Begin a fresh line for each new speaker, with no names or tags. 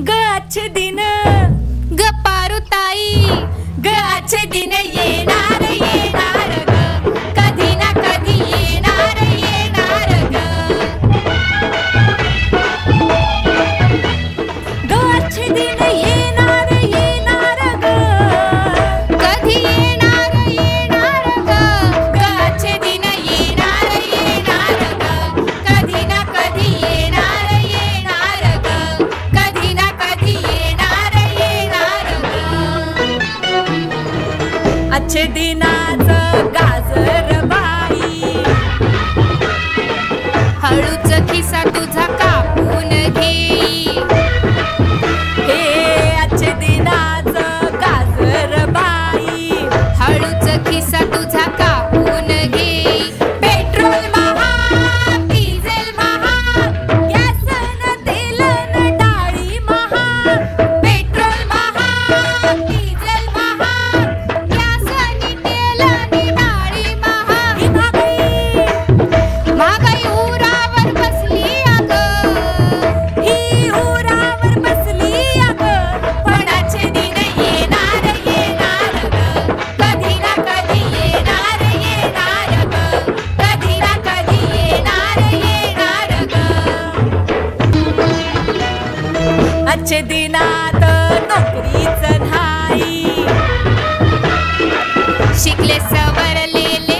ग अच्छे दिन
ग पारुताई
ग अच्छे दिन येणार येणार ग कधी ना कधी येणार येणार ग ग अच्छे दिन येणार येणार ग
कधी येणार येणार ग
ग अच्छे दिन येणार येणार ग कधी ना कधी येणार येणार ग कधी ना कधी येणार येणार ग अच्छे दिनाचं गाजर बाई
हळूच खिसा तुझा कापून घेई
हे अच्छे दिनाचं गाजर बाई
हळूच खिसा तुझा कापून घेई
पेट्रोल महाग डिझेल महाग गॅस न तेल न डाळी महाग पेट्रोल महाग डिझेल महाग
गॅस आणि तेल आणि डाळी महाग
ही महागाई
महागाई उरावर बसली अगं
ही उरावर बसली अगं पण अच्छे दिन येणार येणार ग कधी ना कधी येणार येणार ग कधी ना कधी येणार येणार ग अच्छे दिनात नोकरीच नाही
शिकले सवरलेले